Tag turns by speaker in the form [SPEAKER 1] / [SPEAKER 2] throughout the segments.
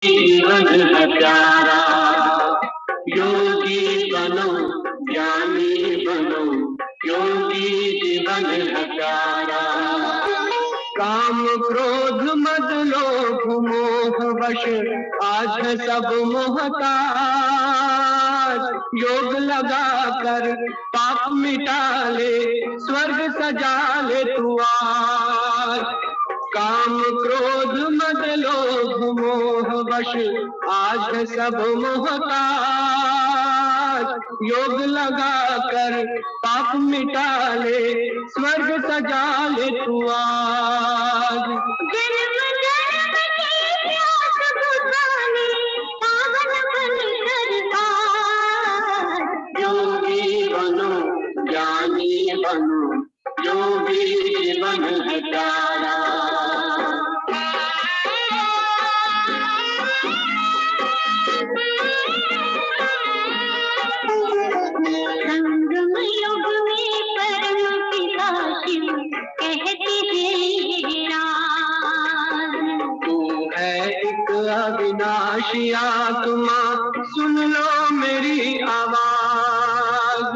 [SPEAKER 1] जीवन है प्यारा, योगी बनो, ज्ञानी बनो, योगी जीवन है प्यारा। काम क्रोध मद लोभ मोह वश आज है सब मोहताज। योग लगा कर पाप मिटा ले, स्वर्ग सजा ले तू आज। काम क्रोध मद लोभ मोह वश आज है सब मोहताज। योग लगा कर पाप मिटा ले, स्वर्ग सजा ले तू आज। जन्म जन्म की प्यास बुझाने पावन बन कर आज। योगी बनो, ज्ञानी बनो, योगी जीवन है प्यारा। संगम युग में परम पिता शिव कहते हैं राज। तू है एक अविनाशी आत्मा, सुन लो मेरी आवाज।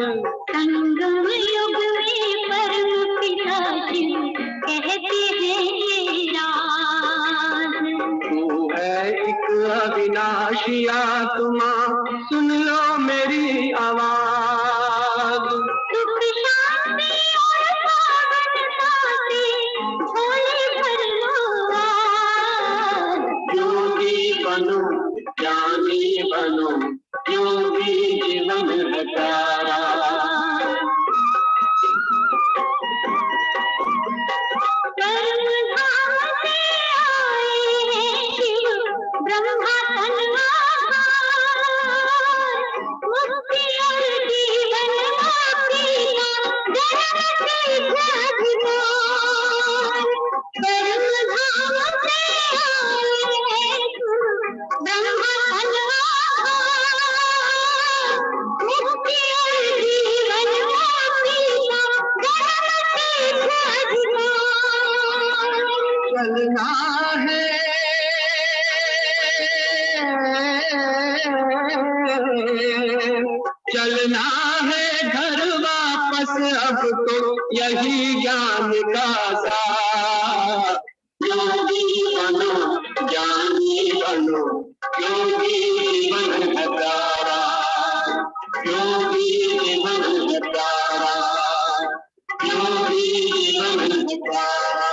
[SPEAKER 1] संगम युग में परम पिता शिव कहते हैं राज। तू है एक अविनाशी आत्मा, सुन लो मेरी आवाज। सुख शांति और पावनता से झोले भर लो आज। योगी बनो, ज्ञानी बनो, योगी जीवन है प्यारा। कर्म धाम से आए हैं शिव ब्रह्मा तनवार। मुक्ति और जीवन मुक्ति का जन्म सिद्ध अधिकार। कर्म धाम से आए हैं शिव ब्रह्मा तनवार। मुक्ति और जीवन मुक्ति का जन्म सिद्ध अधिकार। चलना है, चलना है घर वापस अब तो यही ज्ञान का साथ। योगी बनो, ज्ञानी बनो, योगी जीवन है प्यारा। योगी जीवन है प्यारा, योगी जीवन है प्यारा।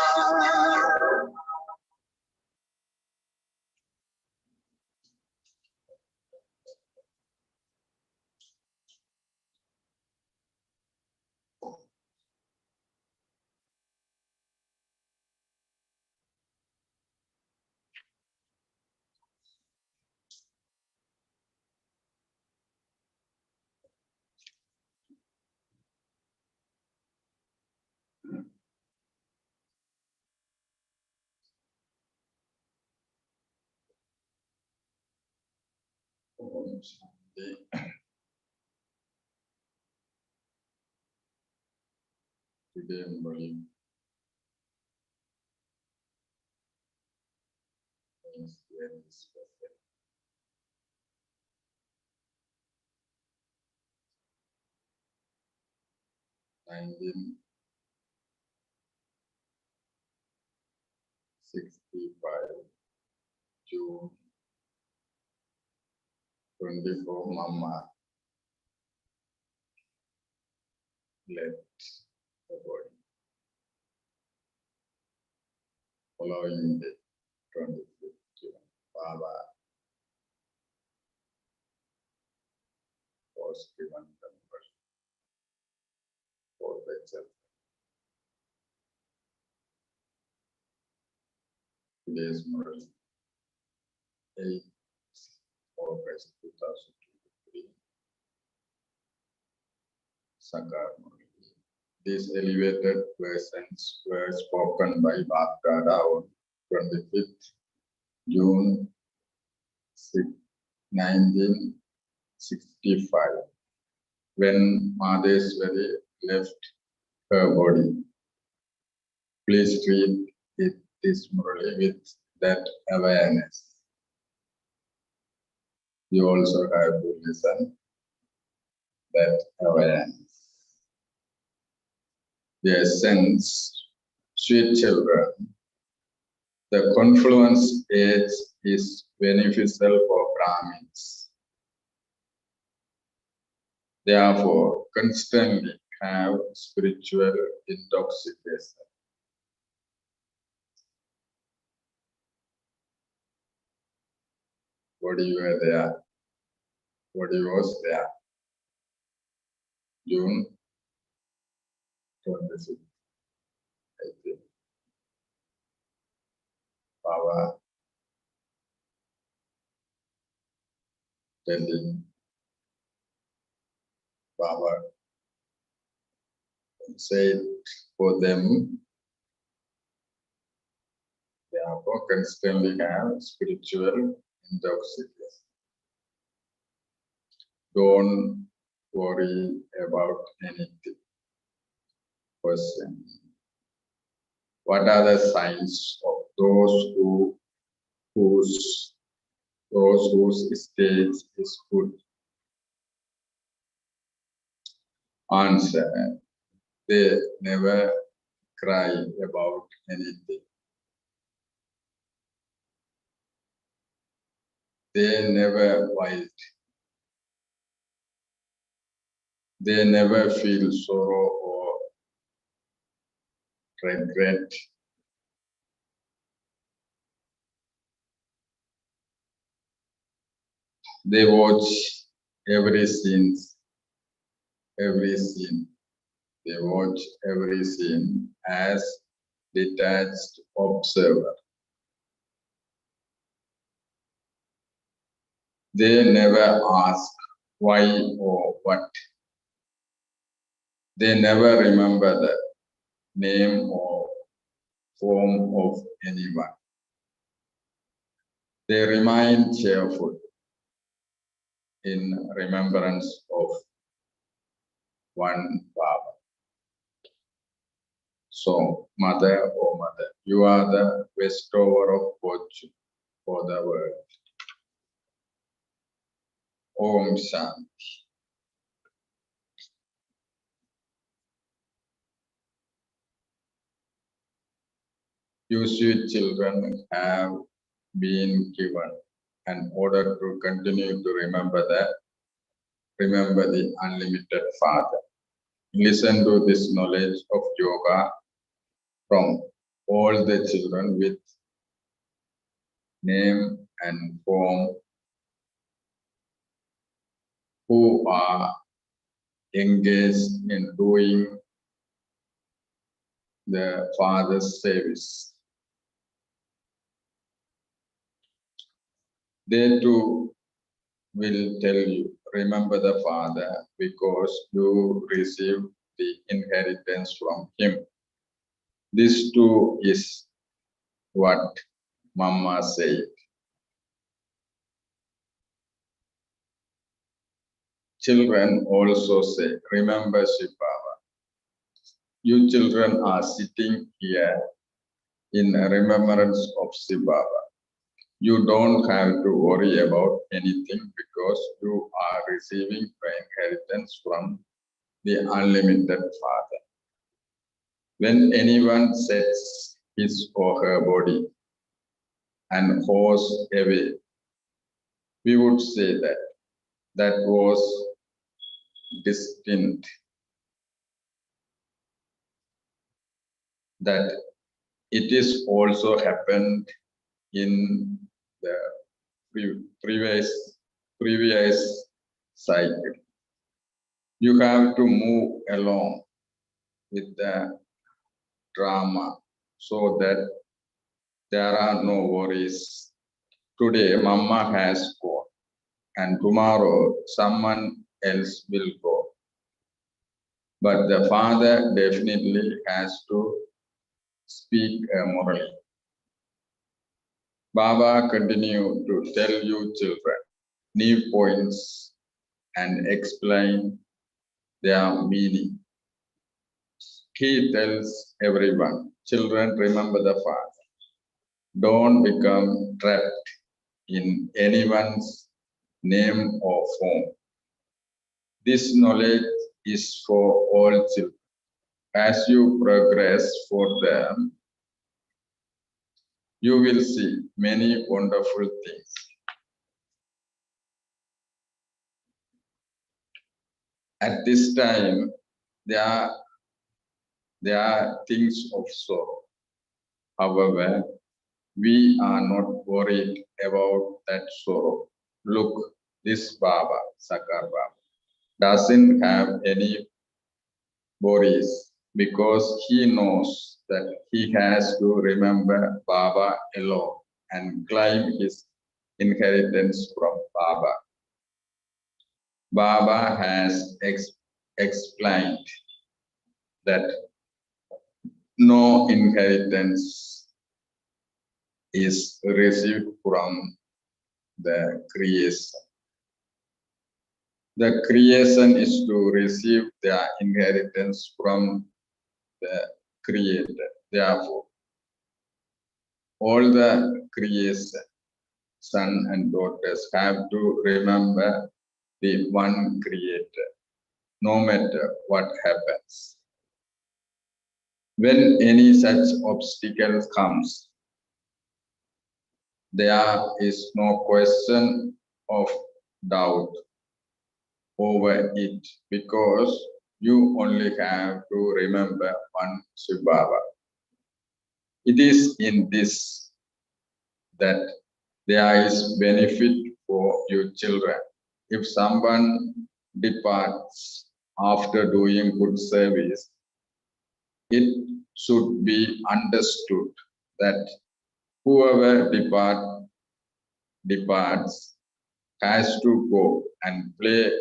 [SPEAKER 2] Today Murali is very special. Nineteen 65 June 24 Mama left the body. Following the 25th June, Baba was given conversion for the children. Today's Murali, 8 August 2023, Sakar Murali. These elevated lessons were spoken by Batticaloa on 25th June 1965, when Madheswari left her body. Please treat this Murali with that awareness. You also have to listen that awareness. Yes, sense, sweet children, the confluence age is beneficial for Brahmins. Therefore, constantly have spiritual intoxication. What you were there? What you was there? June 26, I think. Baba telling Baba said for them, therefore constantly have spiritual intoxication. Don't worry about anything. Question. What are the signs of those whose state is good? Answer. They never cry about anything. They never wild. They never feel sorrow or regret. They watch every scene. They watch every scene as detached observer. They never ask why or what. They never remember the name or form of anyone. They remain cheerful in remembrance of one Baba. So, mother, oh mother, you are the bestower of fortune for the world. Om Shanti. You sweet children have been given an order to continue to remember the unlimited Father. Listen to this knowledge of yoga from all the children with name and form who are engaged in doing the Father's service. They too will tell you, remember the Father because you received the inheritance from Him. This too is what Mama said. Children also say, remember Shiv Baba. You children are sitting here in remembrance of Shiv Baba. You don't have to worry about anything because you are receiving the inheritance from the unlimited Father. When anyone sets his or her body and goes away, we would say that that was destined, that it is also happened in the previous cycle. You have to move along with the drama so that there are no worries. Today, Mama has gone, and tomorrow someone else will go. But the Father definitely has to speak a Murali. Baba continue to tell you children new points and explain their meaning. He tells everyone, children, remember the Father. Don't become trapped in anyone's name or form. This knowledge is for all children. As you progress for them, you will see many wonderful things. At this time, there are things of sorrow. However, we are not worried about that sorrow. Look, this Baba, Sakar Baba, doesn't have any worries because he knows that he has to remember Baba alone and claim his inheritance from Baba. Baba has explained that no inheritance is received from the creation. The creation is to receive their inheritance from the Creator. Therefore, all the creation, sons and daughters, have to remember the one Creator, no matter what happens. When any such obstacle comes, there is no question of doubt over it because you only have to remember one Shiv Baba. It is in this that there is benefit for you children. If someone departs after doing good service, it should be understood that whoever departs has to go and play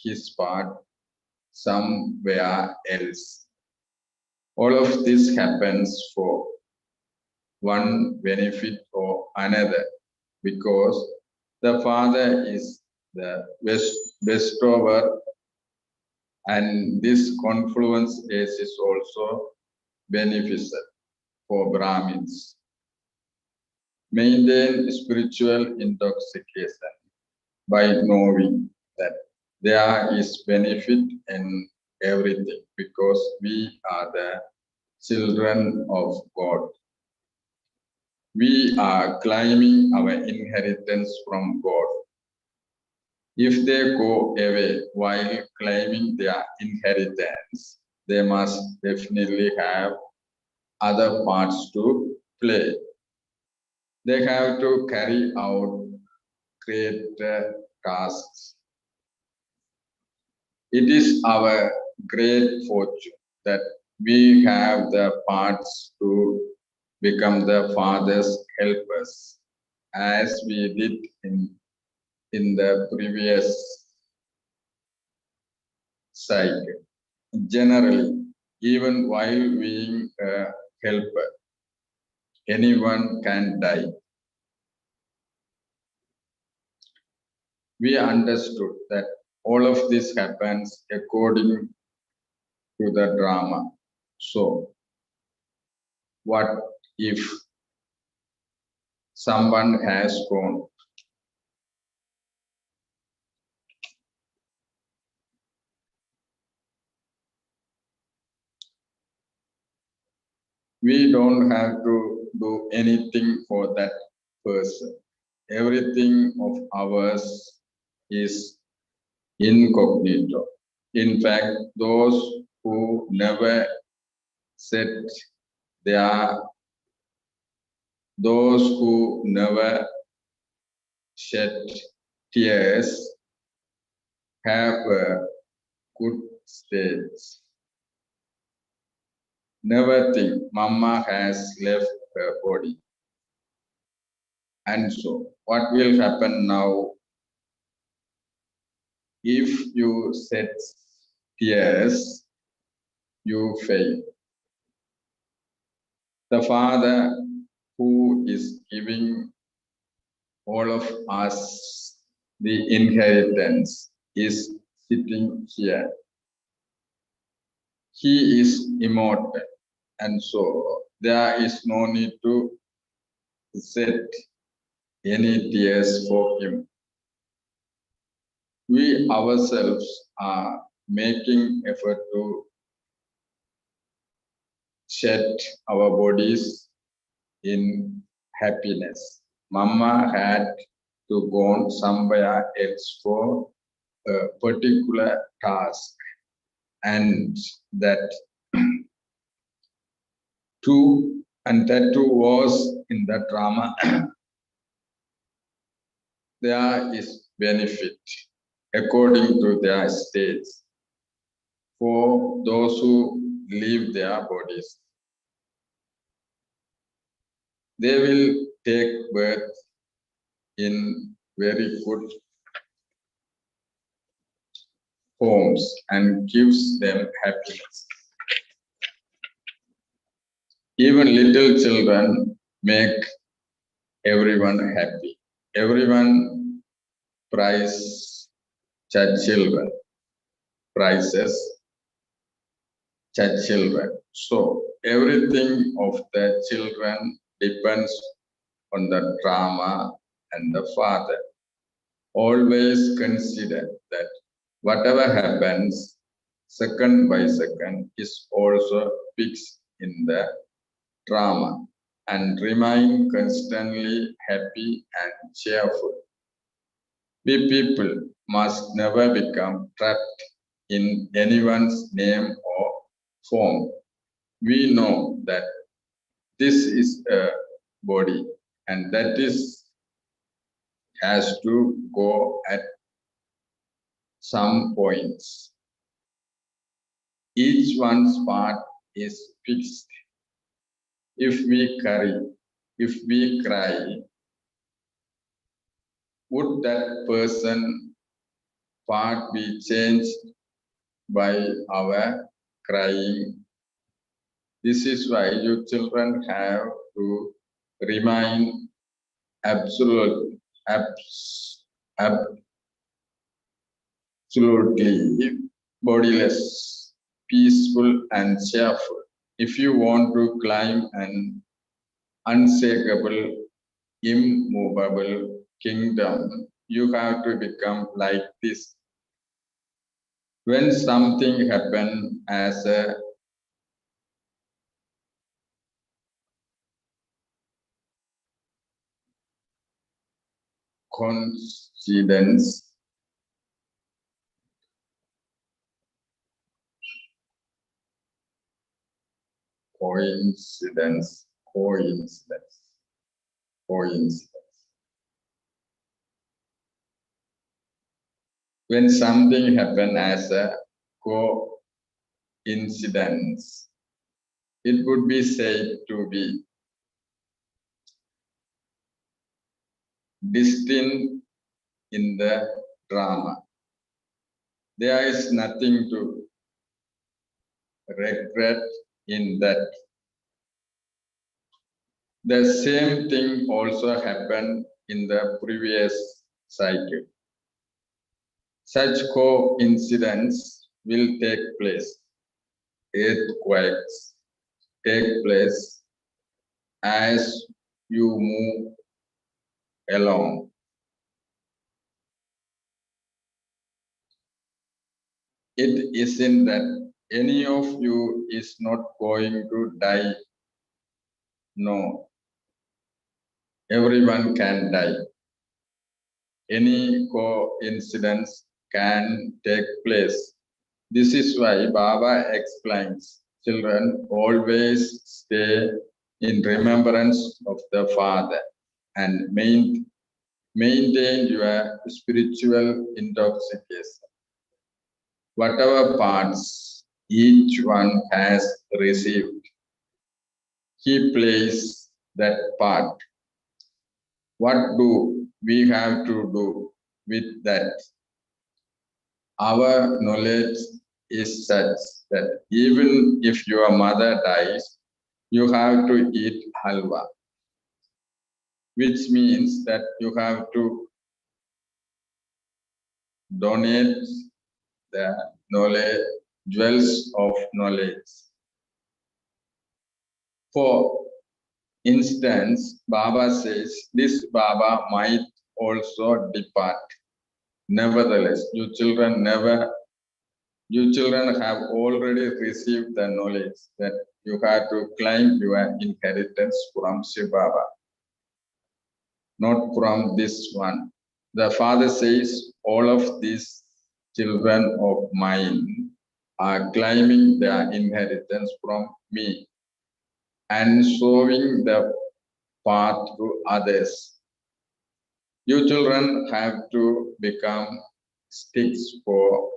[SPEAKER 2] his part somewhere else. All of this happens for one benefit or another because the Father is the bestower, and this confluence is also beneficial for Brahmins. Maintain spiritual intoxication by knowing that there is benefit in everything because we are the children of God. We are claiming our inheritance from God. If they go away while claiming their inheritance, they must definitely have other parts to play. They have to carry out greater tasks. It is our great fortune that we have the parts to become the Father's helpers, as we did in the previous cycle. Generally, even while being a helper, anyone can die. We understood that all of this happens according to the drama. So, what if someone has gone? We don't have to do anything for that person. Everything of ours is incognito. In fact, those who never shed tears have a good state. Never think Mama has left her body. And so, what will happen now? If you shed tears, you fail. The Father who is giving all of us the inheritance is sitting here. He is immortal, and so there is no need to shed any tears for him. we ourselves are making effort to shed our bodies in happiness. Mama had to go somewhere else for a particular task, and that too was in the drama. There is benefit according to their states for those who leave their bodies. They will take birth in very good homes and gives them happiness. Even little children make everyone happy. Everyone prizes children. So everything of the children depends on the drama and the father. Always consider that whatever happens second by second is also fixed in the drama, and remain constantly happy and cheerful. We people must never become trapped in anyone's name or form. We know that this is a body, and that is has to go at some points. Each one's part is fixed. If we cry, would that person part be changed by our crying? This is why you children have to remain absolutely bodiless, peaceful, and cheerful. If you want to climb an unshakable, immovable kingdom, you have to become like this. When something happens as a coincidence, when something happens as a coincidence, it would be said to be destined in the drama. There is nothing to regret in that. The same thing also happened in the previous cycle. Such coincidences will take place. Earthquakes take place as you move along. It isn't that any of you is not going to die. No, everyone can die. Any coincidence can take place. This is why Baba explains, children, always stay in remembrance of the Father and maintain your spiritual intoxication. Whatever parts each one has received, he plays that part. What do we have to do with that? Our knowledge is such that even if your mother dies, you have to eat halwa, which means that you have to donate the knowledge, jewels of knowledge. For instance, Baba says, this Baba might also depart. Nevertheless, you children have already received the knowledge that you have to claim your inheritance from Shiva Baba, not from this one. The Father says, all of these children of mine are claiming their inheritance from me and showing the path to others. You children have to become sticks for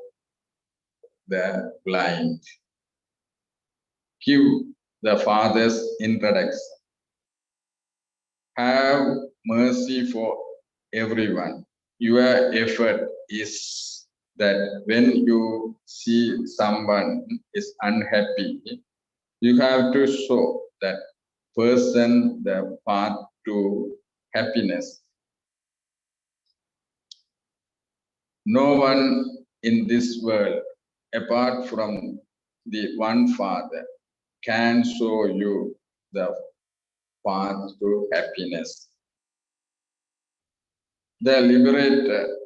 [SPEAKER 2] the blind. Give the Father's introduction. Have mercy for everyone. Your effort is that when you see someone is unhappy, you have to show that person the path to happiness. No one in this world, apart from the one Father, can show you the path to happiness. The liberator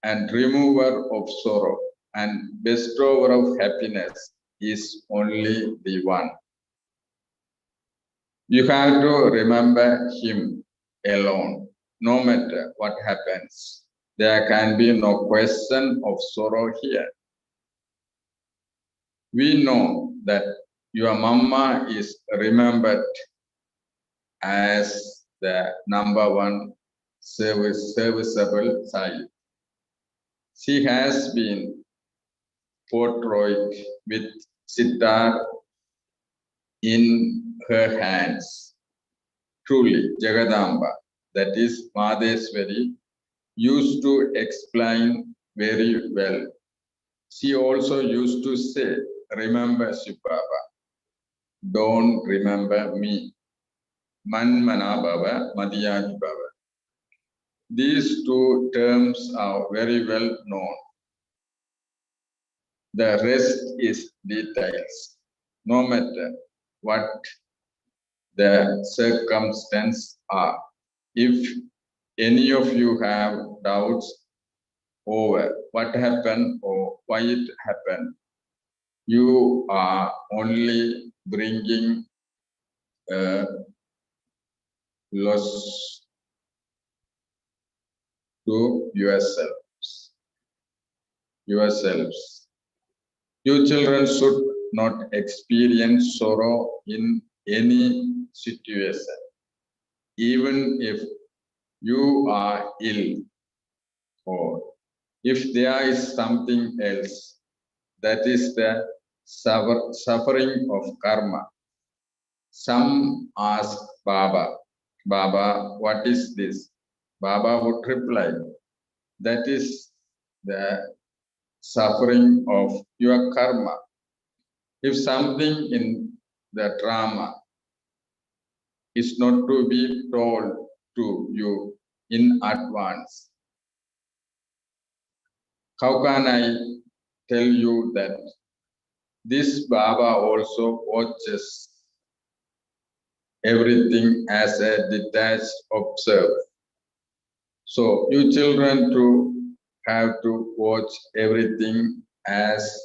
[SPEAKER 2] and remover of sorrow and bestower of happiness is only the one. You have to remember him alone, no matter what happens. There can be no question of sorrow here. We know that your mama is remembered as the number one serviceable child. She has been portrayed with sitar in her hands. Truly, Jagadamba, that is Madheswari, used to explain very well. She also used to say, remember Shiva Baba, don't remember me. Manmana Baba, Madhyani Baba. These two terms are very well known. The rest is details. No matter what the circumstances are. If any of you have doubts over what happened or why it happened, you are only bringing loss to yourselves. You children should not experience sorrow in any situation, even if you are ill or if there is something else. That is the suffering of karma. Some ask Baba, what is this? Baba would reply, that is the suffering of your karma. If something in the drama is not to be told to you in advance, how can I tell you that this Baba also watches everything as a detached observer? So you children too have to watch everything as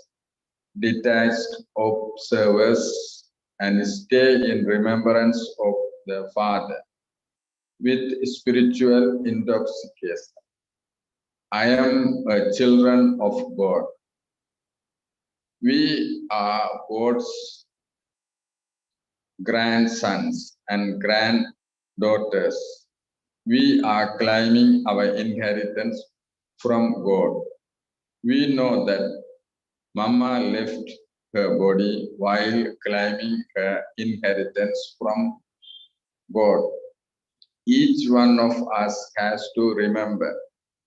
[SPEAKER 2] detached observers and stay in remembrance of the Father with spiritual intoxication. I am a children of God. We are God's grandsons and granddaughters. We are claiming our inheritance from God. We know that Mama left her body while claiming her inheritance from God. Each one of us has to remember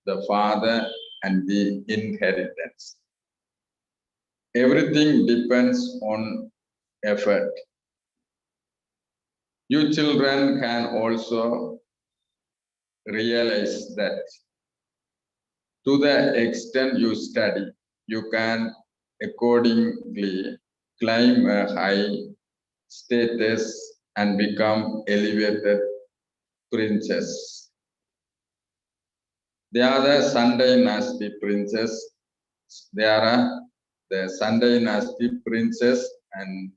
[SPEAKER 2] the Father and the inheritance. Everything depends on effort. You children can also realize that to the extent you study, you can accordingly climb a high status and become elevated princess. They are the Sunday nasty princess. They are the Sunday nasty princess and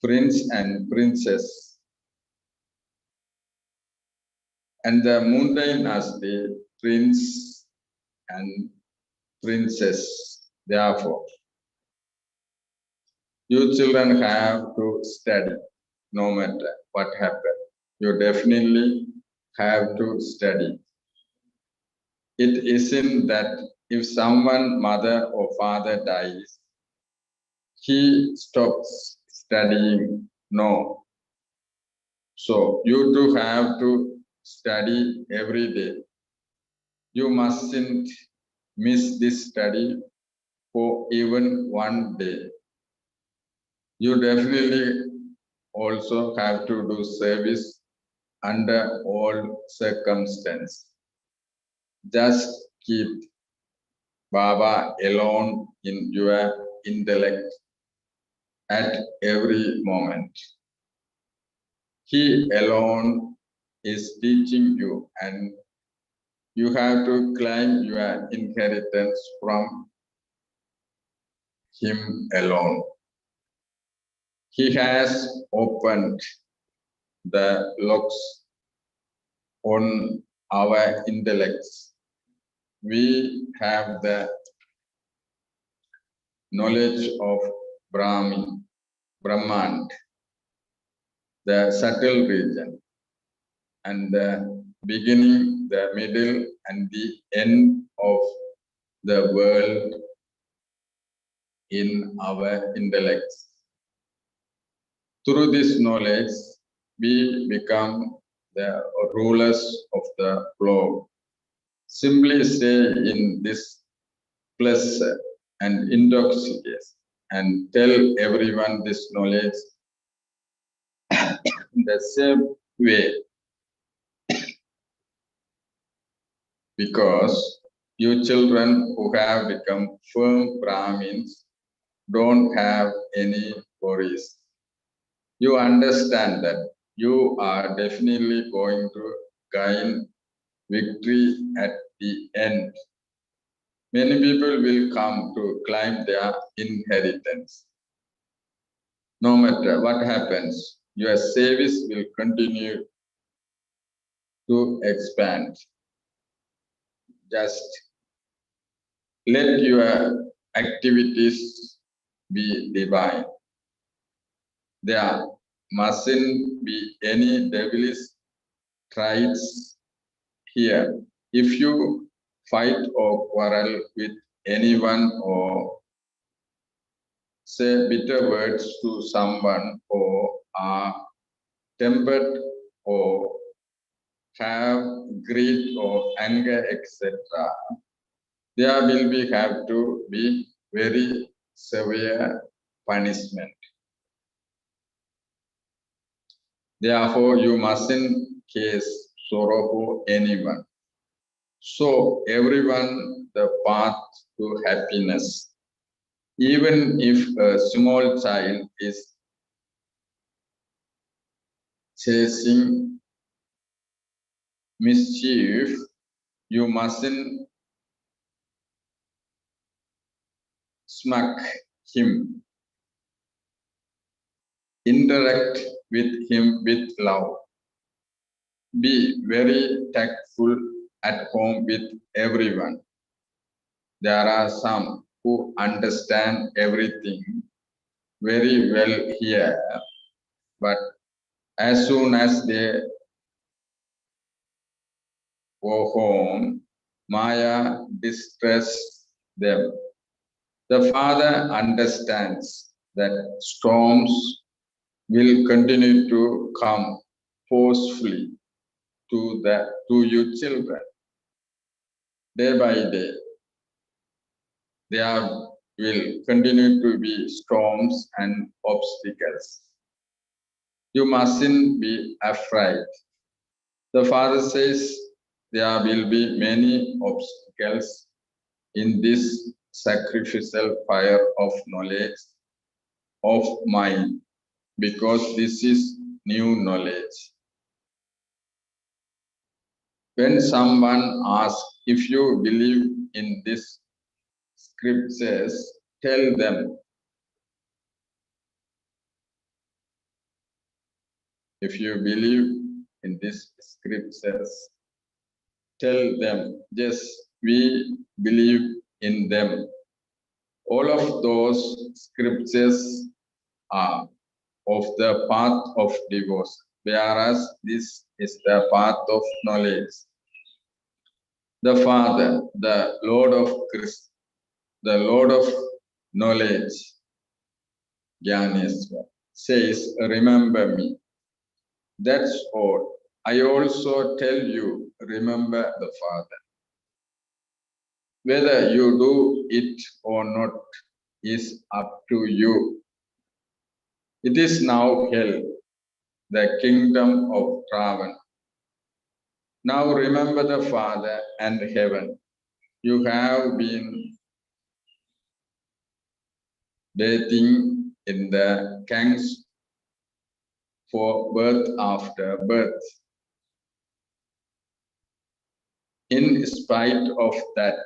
[SPEAKER 2] prince and princess. And the mundane nasty prince and princess. Therefore, you children have to study no matter what happens. You definitely have to study. It isn't that if someone, mother or father dies, he stops studying. No. So you do have to study every day. You mustn't miss this study for even one day. You definitely also have to do service under all circumstances. Just keep Baba alone in your intellect at every moment. He alone is teaching you, and you have to claim your inheritance from him alone. He has opened the locks on our intellects. We have the knowledge of Brahman, the subtle region, and the beginning, the middle, and the end of the world in our intellects. Through this knowledge, we become the rulers of the globe. Simply stay in this pleasure and intoxication and tell everyone this knowledge in the same way, because you children who have become firm Brahmins don't have any worries. You understand that you are definitely going to gain victory at the end. Many people will come to claim their inheritance. No matter what happens, your service will continue to expand. Just let your activities be divine. There mustn't be any devilish traits here. If you fight or quarrel with anyone or say bitter words to someone or are tempered or have greed or anger, etc., there will have to be very severe punishment. Therefore, you mustn't cause sorrow for anyone. Show everyone the path to happiness. Even if a small child is chasing mischief, you mustn't smack him. Interact with him with love. Be very tactful at home with everyone. There are some who understand everything very well here, but as soon as they go home, Maya distresses them. The father understands that storms will continue to come forcefully to you children. Day by day, there will continue to be storms and obstacles. You mustn't be afraid. The father says there will be many obstacles in this sacrificial fire of knowledge of mine, because this is new knowledge. When someone asks if you believe in this scriptures, tell them. If you believe in these scriptures, tell them, yes, we believe in them. All of those scriptures are of the path of divorce, whereas this is the path of knowledge. The Father, the Lord of Christ, the Lord of knowledge, Gyaneswar, says, remember me. That's all. I also tell you, remember the Father. Whether you do it or not is up to you. It is now hell, the kingdom of Ravan. Now remember the Father and heaven. You have been bathing in the gangs for birth after birth. In spite of that,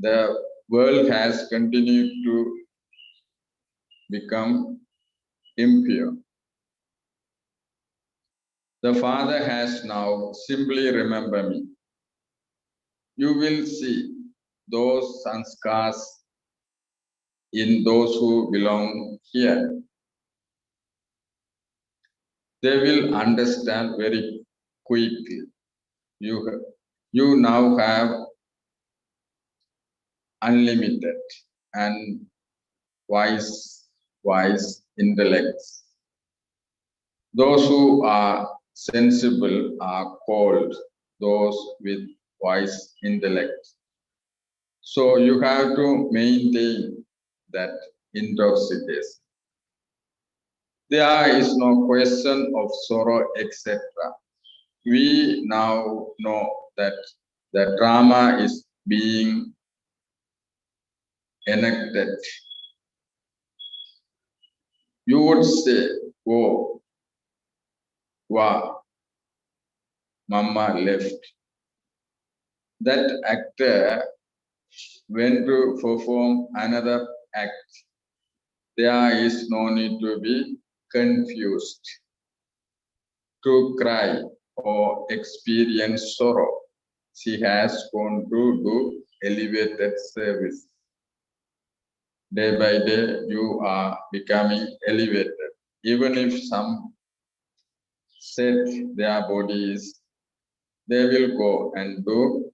[SPEAKER 2] the world has continued to become impure. The Father has now simply remember me. You will see those sanskars in those who belong here. They will understand very quickly. You now have unlimited and wise intellects. Those who are sensible are called those with wise intellect. So you have to maintain that intoxication. There is no question of sorrow, etc. We now know that the drama is being enacted. You would say, oh, wow, Mama left. That actor went to perform another act. There is no need to be confused, to cry or experience sorrow. She has gone to do elevated service. Day by day, you are becoming elevated. Even if some set their bodies, they will go and do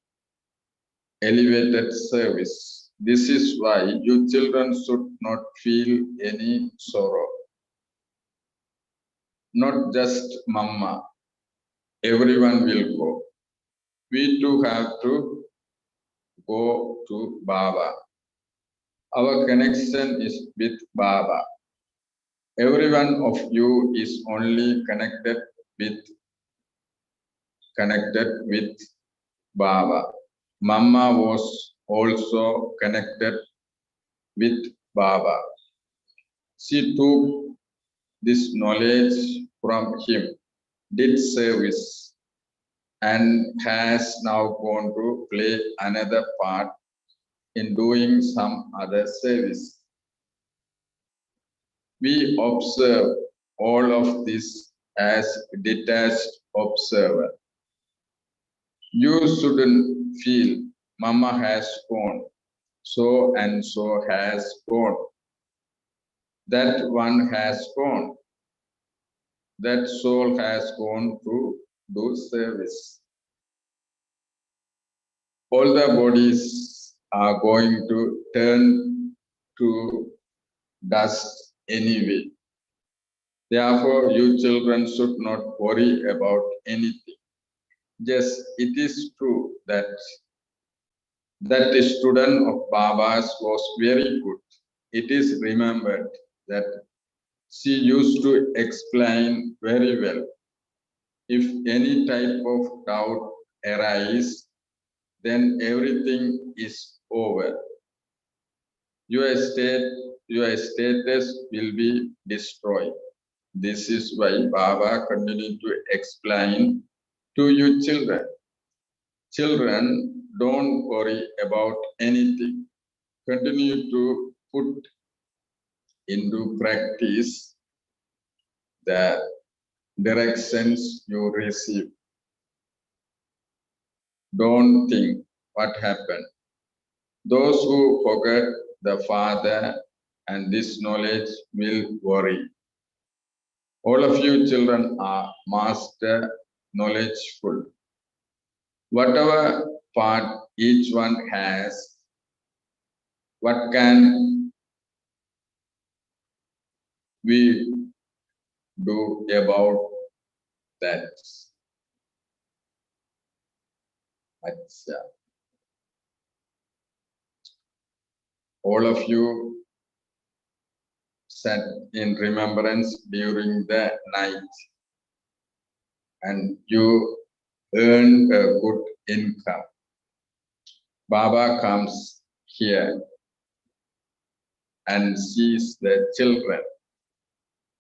[SPEAKER 2] elevated service. This is why you children should not feel any sorrow. Not just Mama. Everyone will go. We too have to go to Baba. Our connection is with Baba. Every one of you is only connected with Baba. Mama was also connected with Baba. She took this knowledge from him, did service, and has now gone to play another part in doing some other service. We observe all of this as detached observer. You shouldn't feel Mama has gone, so and so has gone. That one has gone. That soul has gone to do service. All the bodies are going to turn to dust anyway. Therefore, you children should not worry about anything. Yes, it is true that the student of Baba's was very good. It is remembered that she used to explain very well. If any type of doubt arises, then everything is over. Your status will be destroyed. This is why Baba continued to explain To you children, children, don't worry about anything. Continue to put into practice the directions you receive. Don't think what happened. Those who forget the Father and this knowledge will worry. All of you children are master knowledgeful. Whatever part each one has, what can we do about that? Acha. All of you sat in remembrance during the night and you earned a good income. Baba comes here and sees the children.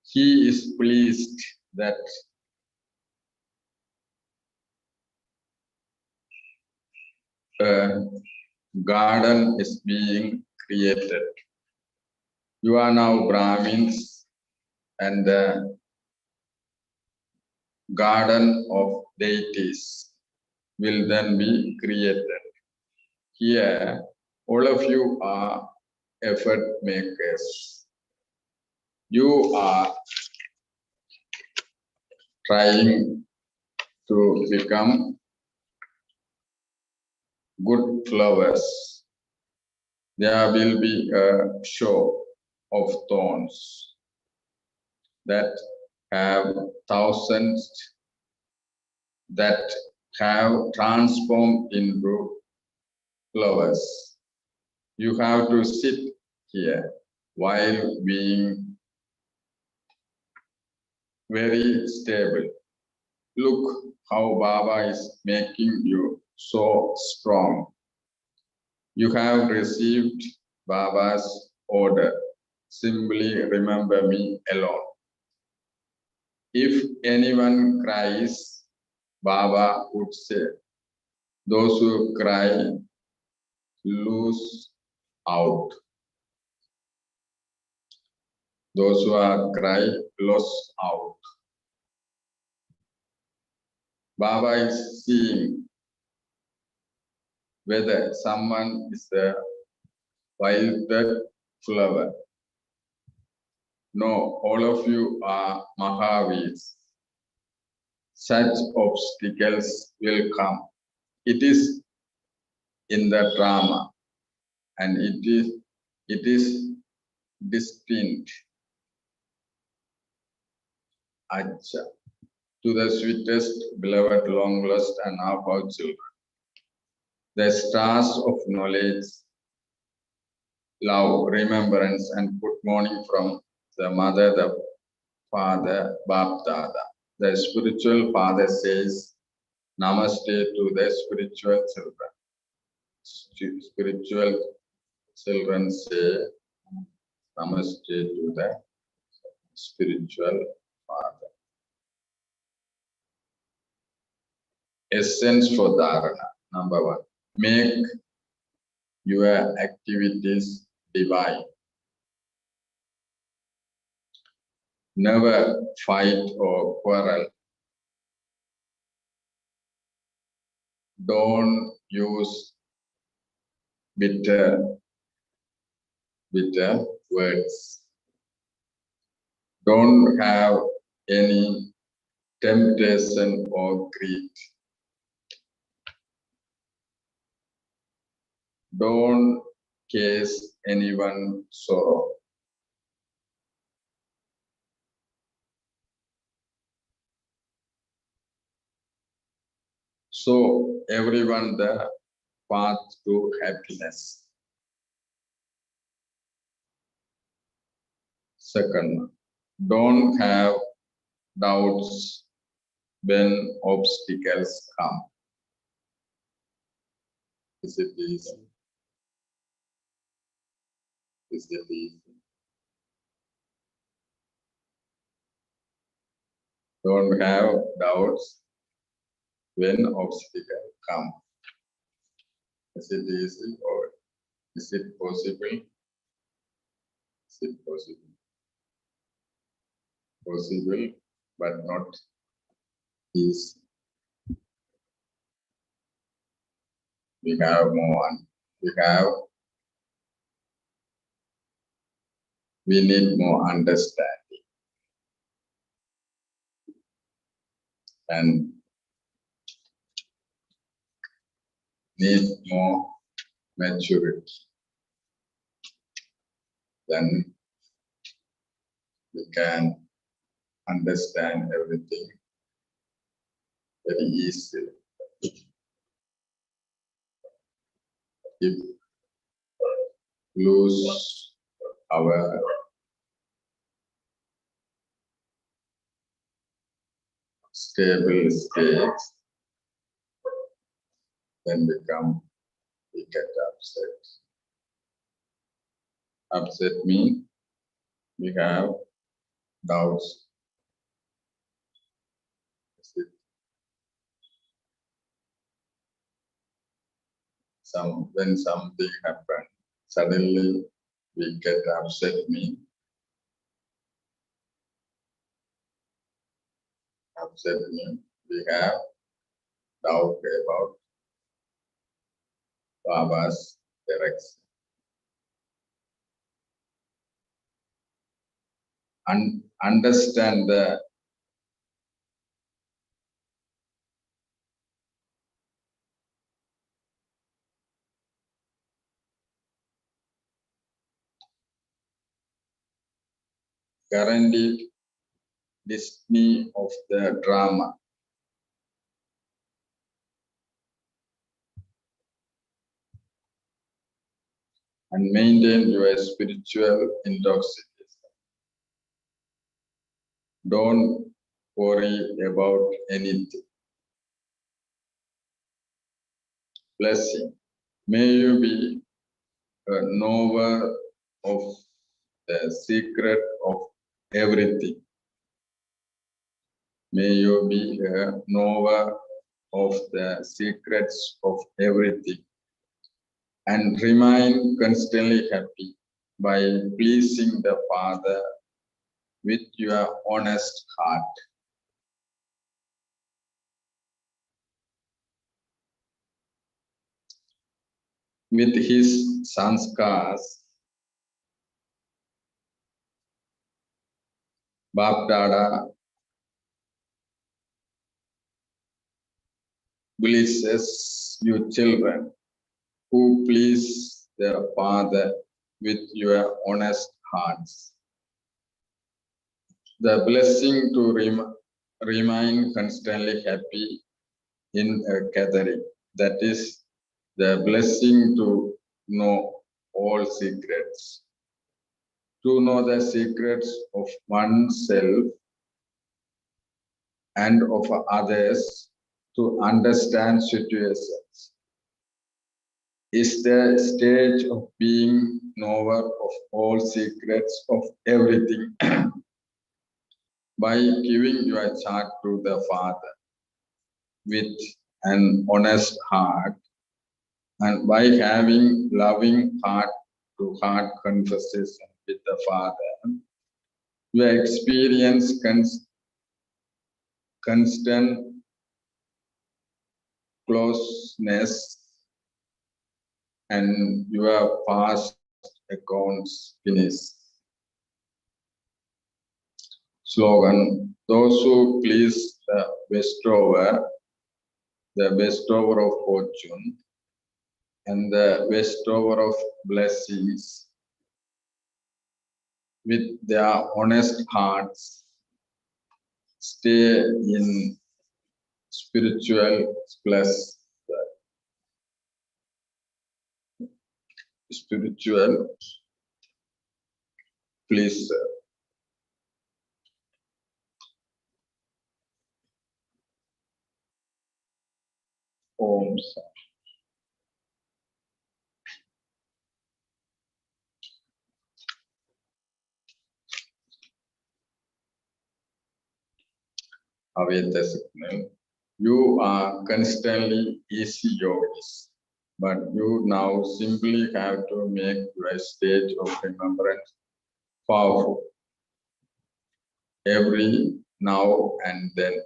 [SPEAKER 2] He is pleased that a garden is being created. You are now Brahmins and the garden of deities will then be created. Here, all of you are effort makers. You are trying to become good flowers. There will be a show of thorns that have thousands that have transformed into flowers. You have to sit here while being very stable. Look how Baba is making you so strong. You have received Baba's order. Simply remember me alone. If anyone cries, Baba would say, those who cry lose out. Those who are cry lose out. Baba is seeing whether someone is a wilted flower. No, all of you are Mahavirs. Such obstacles will come. It is in the drama and it is distinct. Acha. To the sweetest, beloved, long lost and half our children. The stars of knowledge, love, remembrance, and good morning from the mother, the father, Bap Dada. The spiritual father says, Namaste to the spiritual children. Spiritual children say, Namaste to the spiritual father. Essence for Dharana. Number one, make your activities divine. Never fight or quarrel. Don't use bitter words. Don't have any temptation or greed. Don't cause anyone sorrow. So everyone the path to happiness. Second, don't have doubts when obstacles come. Is it easy? Is it easy? Don't have doubts when obstacle come. Is it easy or is it possible? Is it possible? Possible, but not easy. We have more. We need more understanding and need more maturity. Then we can understand everything very easily. If lose our stable state, then we get upset. Upset means we have doubts. When something happens, suddenly we get upset means we have doubt about Baba's direction. And understand the guaranteed destiny of the drama. And maintain your spiritual intoxication. Don't worry about anything. Blessing. May you be a knower of the secret of everything. May you be a knower of the secrets of everything. And remain constantly happy by pleasing the Father with your honest heart. With his sanskars, Bap Dada blesses you children who please their Father with your honest hearts. The blessing to remain constantly happy in a gathering. That is the blessing to know all secrets. To know the secrets of oneself and of others, to understand situations, is the stage of being knower of all secrets of everything. By giving your child to the Father with an honest heart, and by having loving heart-to-heart conversation with the Father, you experience constant closeness and your past accounts finish. Slogan: those who please the bestower of fortune, and the bestower of blessings, with their honest hearts, stay in spiritual bliss. Spiritual bliss. Om Shanti. Await the signal. You are constantly easy yogis, but you now simply have to make your stage of remembrance powerful every now and then.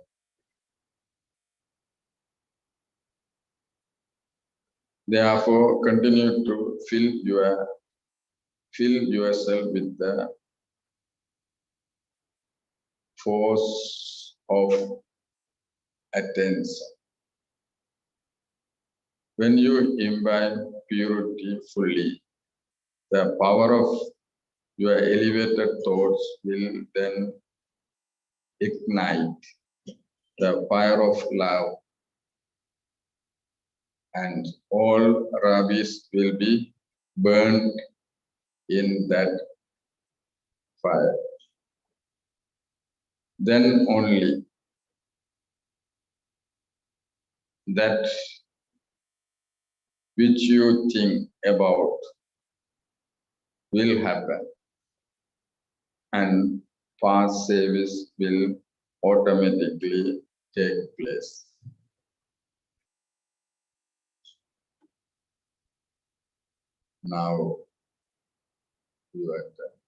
[SPEAKER 2] Therefore, continue to fill yourself with the force of attention. When you imbibe purity fully, the power of your elevated thoughts will then ignite the fire of love, and all rubbish will be burned in that fire. Then only that which you think about will happen, and past service will automatically take place. Now you are done.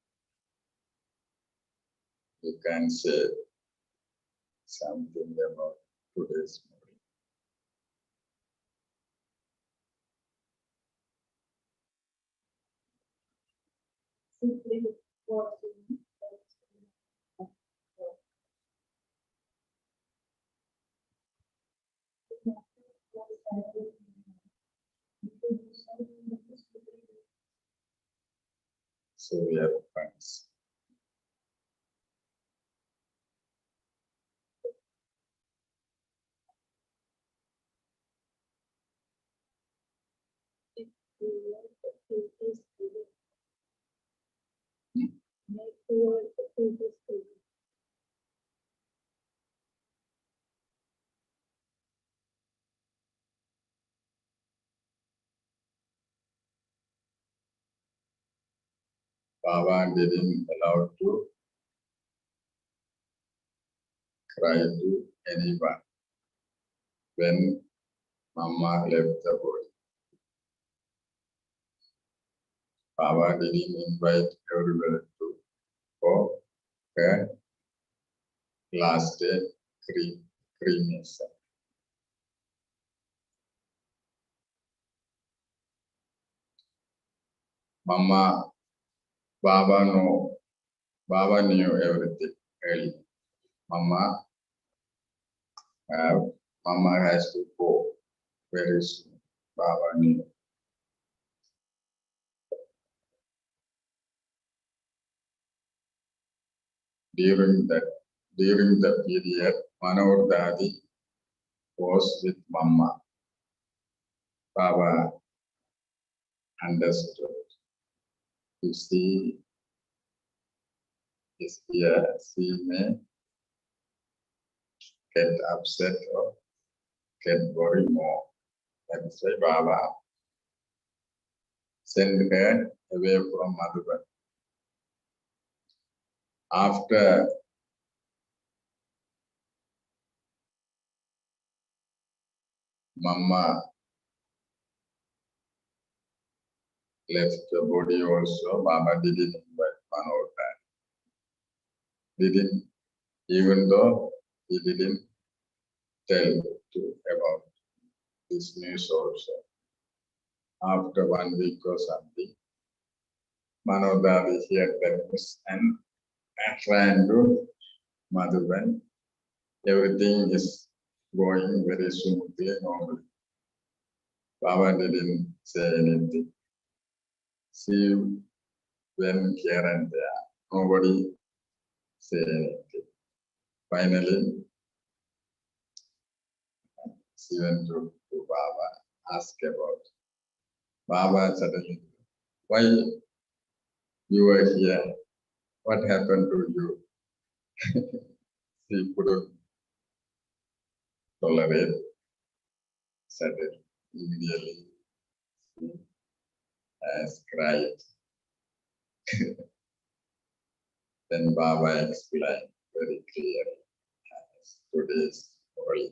[SPEAKER 2] You can say something about today's morning.
[SPEAKER 3] Simply watching.
[SPEAKER 2] So we have friends. Baba didn't allow to cry to anyone when Mama left the body. Baba didn't invite everyone to go her last day cremation. Baba knew everything early. Mama has to go very soon. Baba knew. During the period, Manohar Dadi was with Mama. Baba understood. You see, she may get upset or get worried more. That's why Baba sent her away from Madhuban. After Mama left the body also, Baba didn't invite Manohar Dadi. Didn't, even though he didn't tell about this news also. After 1 week or something, Manohar Dadi heard the news and ran to Madhuban. Everything is going very smoothly normally. Baba didn't say anything. She went here and there. Nobody said anything. Finally, she went to Baba, asked about. Baba suddenly, why you were here? What happened to you? She couldn't tolerate. Suddenly, immediately, she has cried. Then Baba explained very clearly as today's story.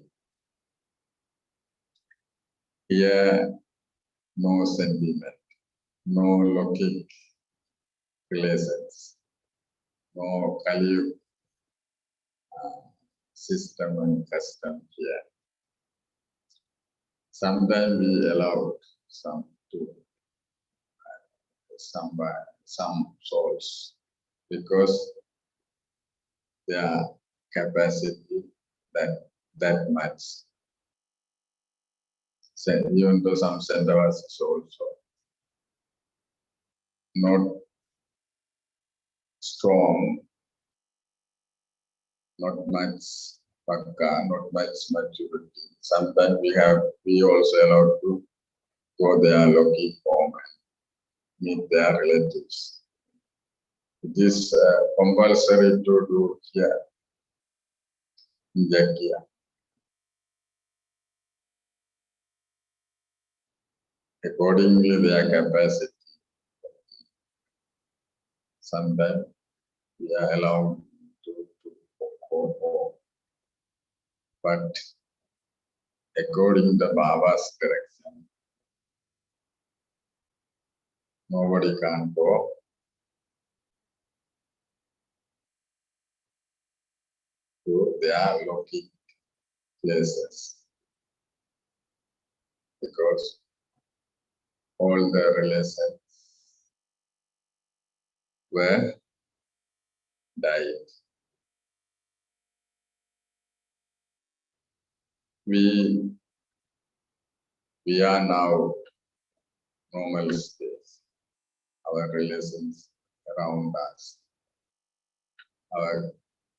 [SPEAKER 2] Here, no sentiment, no logic relations, no Kali system and custom here. Sometimes we allow some to some souls because their capacity that much. So even though some centers is also not strong, not much pakka, not much maturity. Sometimes we also allowed to go there looking home and meet their relatives. It is compulsory to do here in Jakia. Accordingly, their capacity. Sometimes we are allowed to go home. But according to Baba's direction, nobody can go to their local places because all the relations were died. We are now normal state. Our relations around us, our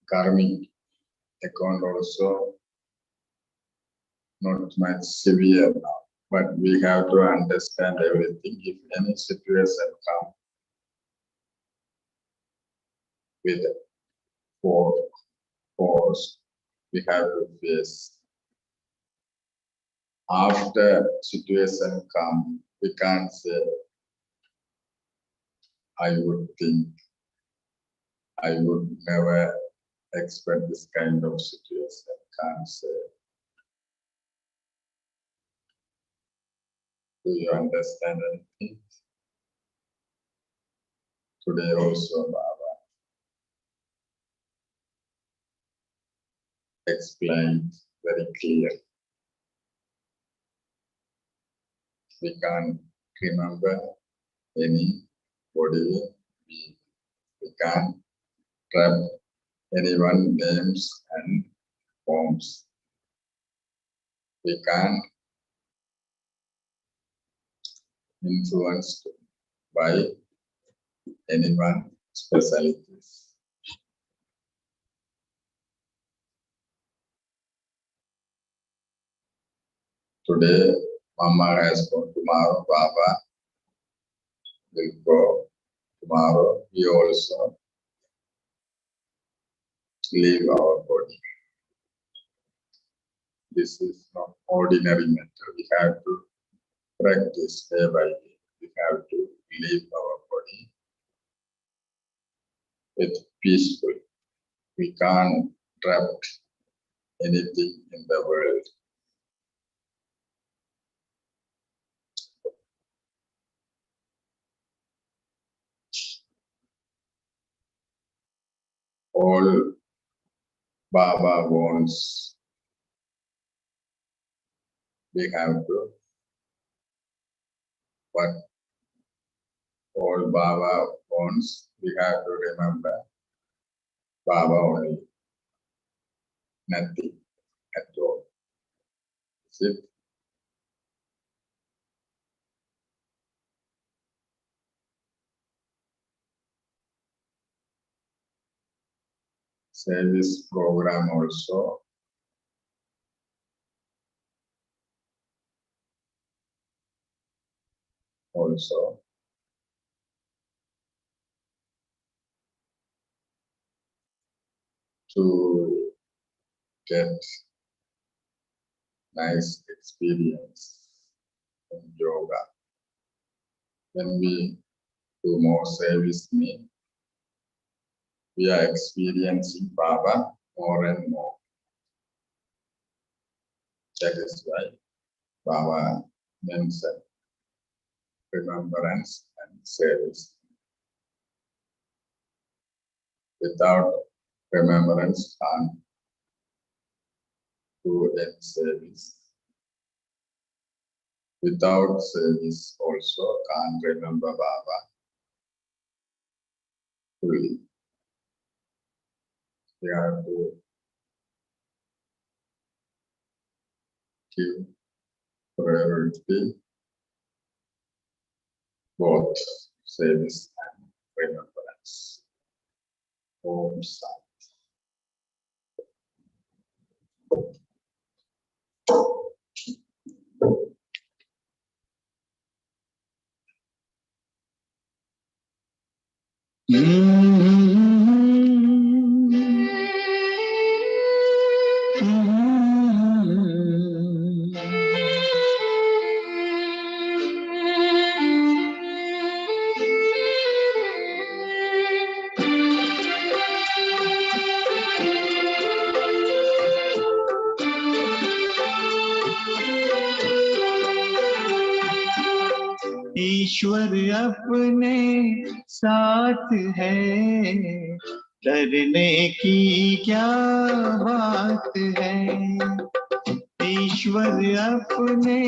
[SPEAKER 2] karmic account also not much severe now, but we have to understand everything. If any situation comes with force, we have to face. After situation come, we can't say, I would think, I would never expect this kind of situation. Can't say. Do you understand anything? Today also, Baba explained very clear. We can't remember any body. We can't trap anyone names and forms. We can't influenced by anyone specialties. Today, Mama has gone. Tomorrow, Baba will go. Tomorrow, we also leave our body. This is not ordinary matter. We have to practice day by day. We have to leave our body with peaceful. We can't trap anything in the world. All Baba wants, we have to, but all Baba wants, we have to remember Baba only, nothing at all. Is it? Service program also to get nice experience in yoga. When we do more service, we are experiencing Baba more and more. That is why Baba mention remembrance and service. Without remembrance, can't do any service. Without service, also can't remember Baba fully. We have to give priority both service and remembrance. Om Shanti.
[SPEAKER 1] ईश्वर अपने साथ है, डरने की क्या बात है। ईश्वर अपने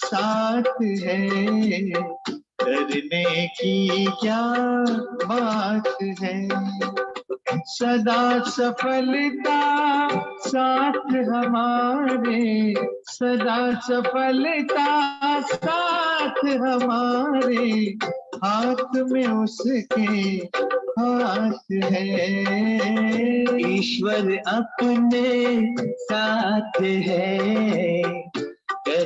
[SPEAKER 1] साथ है, डरने की क्या बात है। सदा सफलता साथ हमारे, सदा सफलता साथ हमारे, हाथ में उसके हाथ है। ईश्वर अपने साथ है,